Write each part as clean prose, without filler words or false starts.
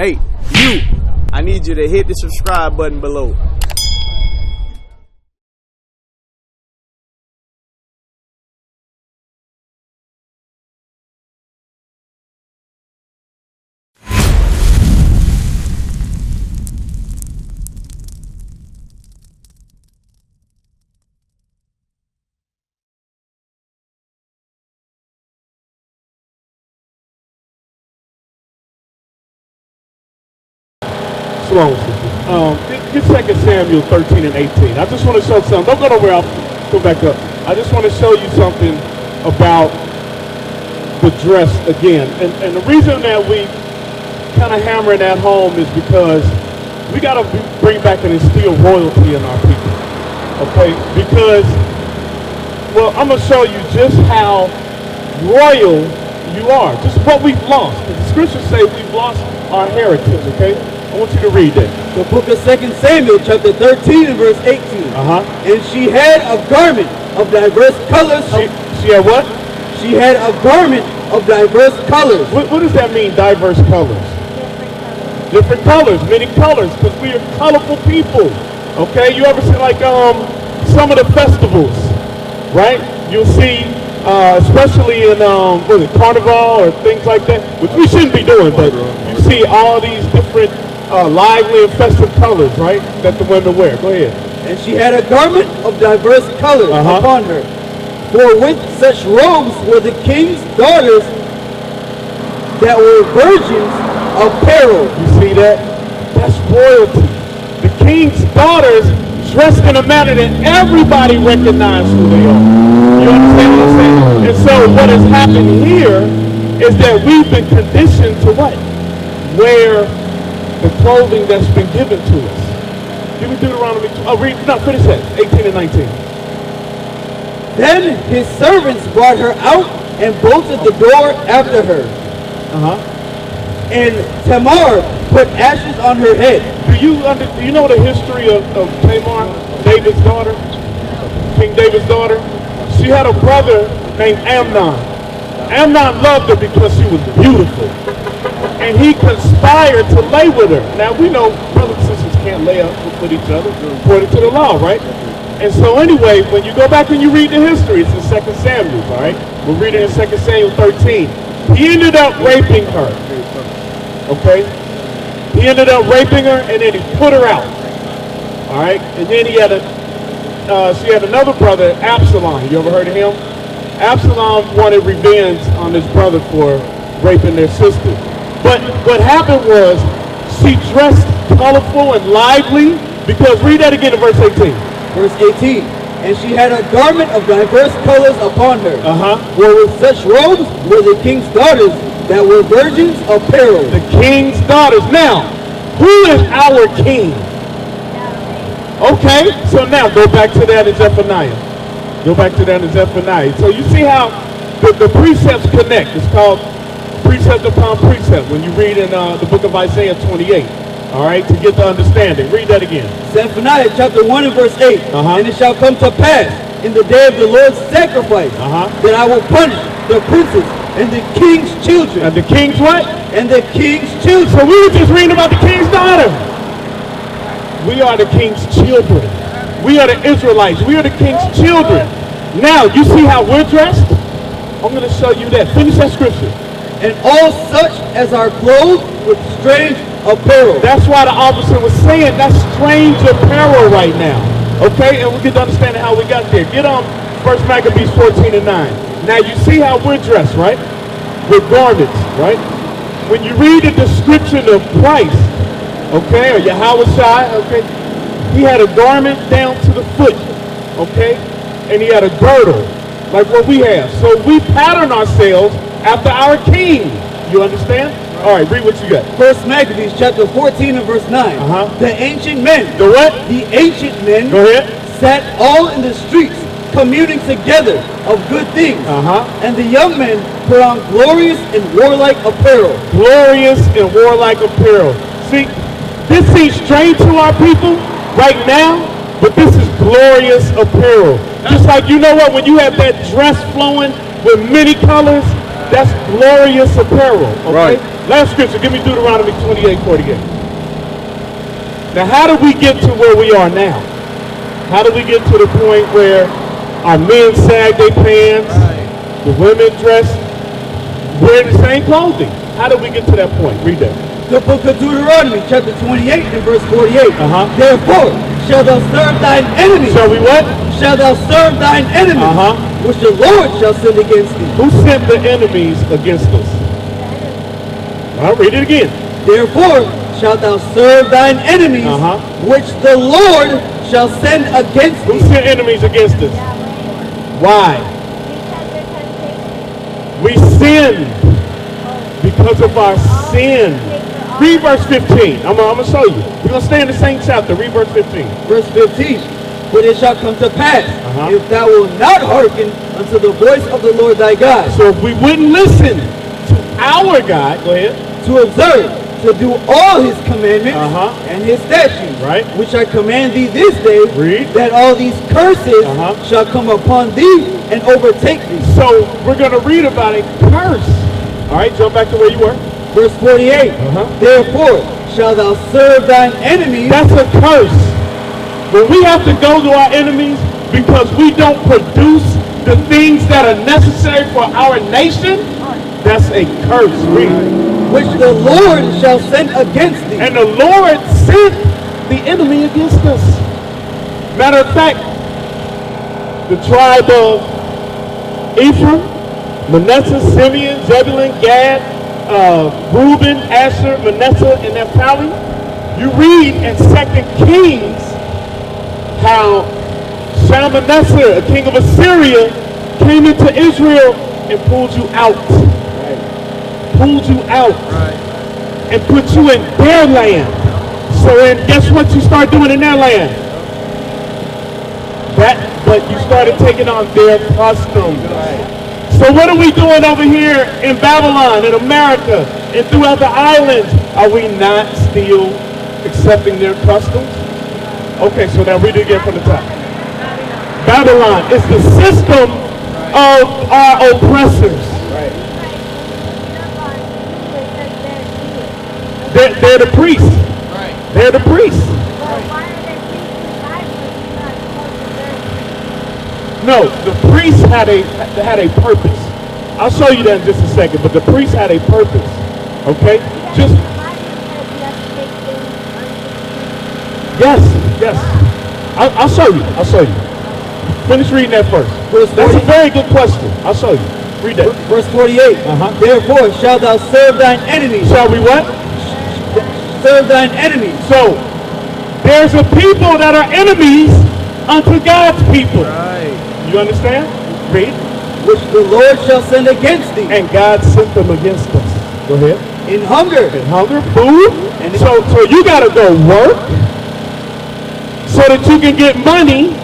Hey, you, I need you to hit the subscribe button below. Get 2 Samuel 13 and 18. I just want to show something. Don't go nowhere. I'll go back up. I just want to show you something about the dress again. And the reason that we kind of hammer that home is because we got to bring back and instill royalty in our people. Okay? Because, well, I'm going to show you just how royal you are. Just what we've lost. Because the scriptures say we've lost our heritage. Okay? I want you to read that. The book of 2 Samuel, chapter 13 and verse 18. And she had a garment of diverse colors. She had what? She had a garment of diverse colors. What does that mean, diverse colors? Different colors, many colors, because we are colorful people. Okay, you ever see like some of the festivals, right? You'll see, especially in what is it, Carnival or things like that, which we shouldn't be doing, but you see all these different lively and festive colors, right, that the women wear. Go ahead. And she had a garment of diverse colors upon her. For with such robes were the king's daughters that were virgins apparel. You see that? That's royalty. The king's daughters dressed in a manner that everybody recognizes who they are. You understand what I'm saying? And so what has happened here is that we've been conditioned to what? Wear the clothing that's been given to us. Give me Deuteronomy. Finish that. 18 and 19. Then his servants brought her out and bolted the door after her. And Tamar put ashes on her head. Do you know the history of Tamar, David's daughter? King David's daughter? She had a brother named Amnon. Amnon loved her because she was beautiful. And he conspired to lay with her. Now we know brothers and sisters can't lay up with each other according to the law, right? And so anyway, when you go back and you read the history, it's in 2 Samuel, all right? We'll read it in 2 Samuel 13. He ended up raping her, okay? He ended up raping her and then he put her out, all right? And then she had another brother, Absalom. You ever heard of him? Absalom wanted revenge on his brother for raping their sister. But what happened was she dressed colorful and lively because, read that again in verse 18. Verse 18. And she had a garment of diverse colors upon her. For with such robes were the king's daughters that were virgins apparel. The king's daughters. Now, who is our king? Okay, so now go back to that in Zephaniah. Go back to that in Zephaniah. So you see how the precepts connect. It's called precept upon precept when you read in the book of Isaiah 28, all right, to get the understanding. Read that again. Zephaniah chapter 1 and verse 8. And it shall come to pass in the day of the Lord's sacrifice that I will punish the princes and the king's children. And the king's what? And the king's children. So we were just reading about the king's daughter. We are the king's children. We are the Israelites. We are the king's children. Now, you see how we're dressed? I'm going to show you that. Finish that scripture. And all such as are clothed with strange apparel. That's why the officer was saying that's strange apparel right now. Okay, and we get to understand how we got there. Get on 1 Maccabees 14 and 9. Now you see how we're dressed, right? With garments, right? When you read the description of Christ, okay, or Yahushua, okay, he had a garment down to the foot, okay, and he had a girdle like what we have. So we pattern ourselves after our king. You understand? All right, read what you got. 1 Maccabees chapter 14 and verse 9. The ancient men. The what? The ancient men. Go ahead. Sat all in the streets, communing together of good things. And the young men put on glorious and warlike apparel. Glorious and warlike apparel. See, this seems strange to our people right now, but this is glorious apparel. Just like, you know what, when you have that dress flowing with many colors, That's glorious apparel. Okay? Right. Last scripture, give me Deuteronomy 28:48. Now, how do we get to where we are now? How do we get to the point where our men sag their pants, the women dress, wear the same clothing? How do we get to that point? Read that. The book of Deuteronomy, chapter 28 and verse 48. Therefore, shall thou serve thine enemies. Shall we what? Shall thou serve thine enemies, which the Lord shall send against thee. Who sent the enemies against us? I'll read it again. Therefore, shalt thou serve thine enemies, which the Lord shall send against Who thee. sent enemies against us? Why? We sinned because of our sin. Read verse 15. I'm going to show you. We're going to stay in the same chapter. Read verse 15. Verse 15. But it shall come to pass, if thou wilt not hearken unto the voice of the Lord thy God. So if we wouldn't listen to our God, go ahead, to observe, to do all his commandments and his statutes, which I command thee this day, that all these curses shall come upon thee and overtake thee. So we're going to read about a curse. All right, jump back to where you were. Verse 48. Therefore shalt thou serve thine enemies. That's a curse. When we have to go to our enemies because we don't produce the things that are necessary for our nation, that's a curse. Read. Which the Lord shall send against thee. And the Lord sent the enemy against us. Matter of fact, the tribe of Ephraim, Manasseh, Simeon, Zebulun, Gad, Reuben, Asher, Manasseh, and Naphtali. You read in 2 Kings how Shalmaneser, a king of Assyria, came into Israel and pulled you out. Pulled you out. And put you in their land. So then guess what you start doing in their land? But you started taking on their customs. So what are we doing over here in Babylon, in America, and throughout the islands? Are we not still accepting their customs? Okay, so now read it again from the top. Babylon is the system of our oppressors. They're the priests. They're the priests. No, the priests had a purpose. I'll show you that in just a second, but the priests had a purpose. Okay? Yes. I'll show you. Finish reading that first. That's a very good question. I'll show you. Read that. Verse 48. Therefore shalt thou serve thine enemies. Shall we what? Serve thine enemies. So, there's a people that are enemies unto God's people. You understand? Read. Which the Lord shall send against thee. And God sent them against us. Go ahead. In hunger. Food. And so you got to go work so that you can get money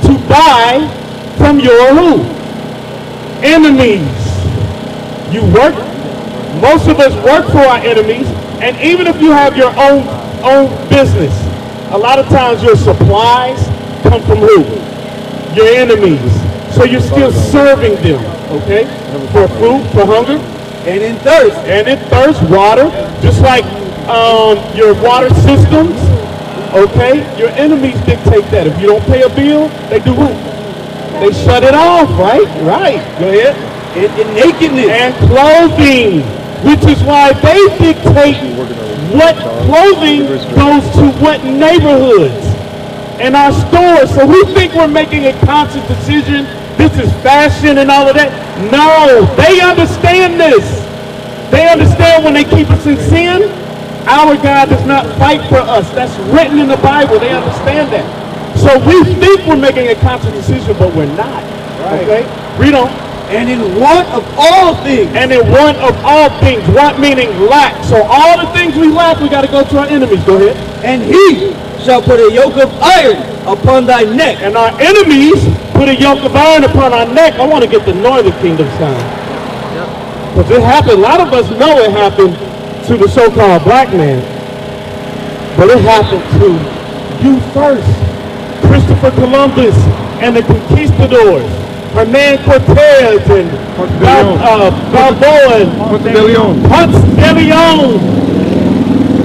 to buy from your who? Enemies. You work. Most of us work for our enemies. And even if you have your own business, a lot of times your supplies come from who? Your enemies. So you're still serving them, okay? For food, for hunger. And in thirst. Water. Just like your water systems, okay? Your enemies dictate that. If you don't pay a bill, they do what? They shut it off, right? Right. Go ahead. In nakedness. And clothing. Which is why they dictate what clothing goes to what neighborhoods and our stores. So we think we're making a conscious decision. This is fashion and all of that. No, they understand this. They understand when they keep us in sin, our God does not fight for us. That's written in the Bible. They understand that. So we think we're making a conscious decision, but we're not. Okay? Read on. And in want of all things. Want meaning lack. So all the things we lack, we got to go to our enemies. Go ahead. And he shall put a yoke of iron upon thy neck. And our enemies put a yoke of iron upon our neck. I want to get the northern kingdom sound. Because it happened. A lot of us know it happened to the so-called black man. But it happened to you first. Christopher Columbus and the conquistadors. Hernan Cortez and Balboa and Ponce de Leon.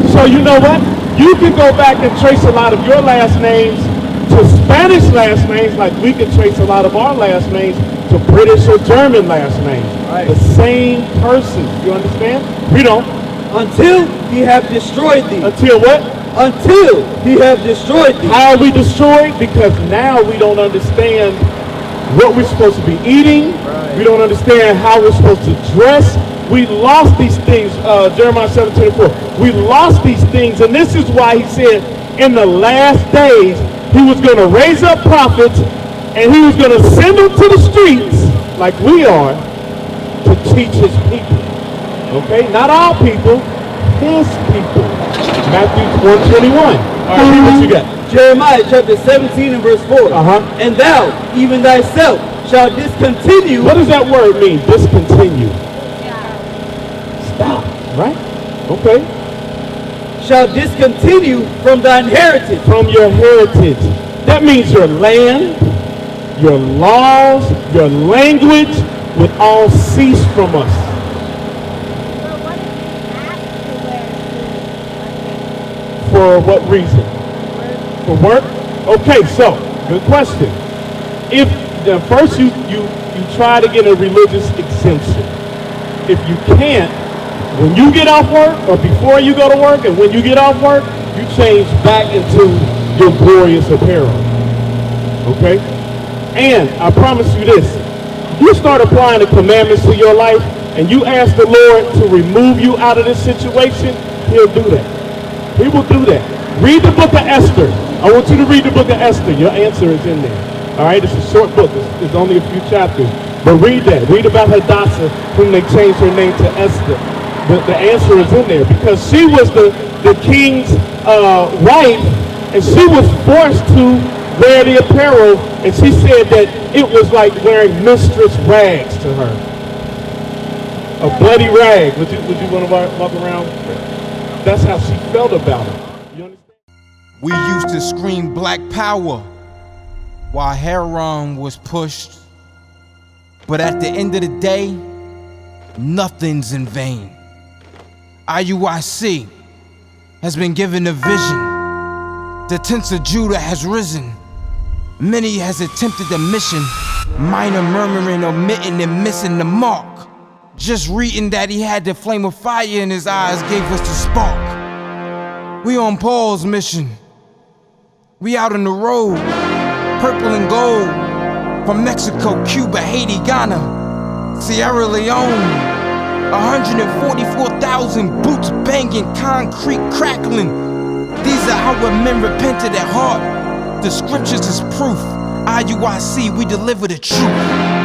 So you know what? You can go back and trace a lot of your last names to Spanish last names, like we can trace a lot of our last names to British or German last names. Right. The same person. You understand? Read on. Until he have destroyed thee. Until what? Until he have destroyed thee. How are we destroyed? Because now we don't understand what we're supposed to be eating. Right. We don't understand how we're supposed to dress. We lost these things. Jeremiah 7:24. We lost these things, and this is why he said in the last days he was going to raise up prophets, and he was going to send them to the streets like we are to teach his people. Okay, not all people, his people. Matthew 1:21. All right, read what you got. Jeremiah chapter 17 and verse 4. And thou, even thyself, shalt discontinue. What does that word mean? Discontinue. Stop. Right? Okay. Shall discontinue from thine heritage. From your heritage. That means your land, your laws, your language would all cease from us. For what reason? For work? Okay, so good question. If first you try to get a religious exemption. If you can't, when you get off work or before you go to work and when you get off work, you change back into your glorious apparel. Okay? And I promise you this, you start applying the commandments to your life and you ask the Lord to remove you out of this situation, he'll do that. He will do that. Read the book of Esther. I want you to read the book of Esther. Your answer is in there. All right? It's a short book. It's only a few chapters. But read that. Read about Hadassah, whom they changed her name to Esther. The answer is in there because she was the king's wife, and she was forced to wear the apparel, and she said that it was like wearing mistress rags to her. A bloody rag. Would you want to walk around? That's how she felt about it. You understand? We used to scream black power while heroin was pushed. But at the end of the day, nothing's in vain. IUIC has been given a vision. The tents of Judah has risen. Many has attempted the mission, minor murmuring, omitting, and missing the mark. Just reading that he had the flame of fire in his eyes gave us the spark. We on Paul's mission. We out on the road, purple and gold. From Mexico, Cuba, Haiti, Ghana, Sierra Leone. 144,000 boots banging, concrete crackling. These are how men repented at heart. The scriptures is proof. IUIC, we deliver the truth.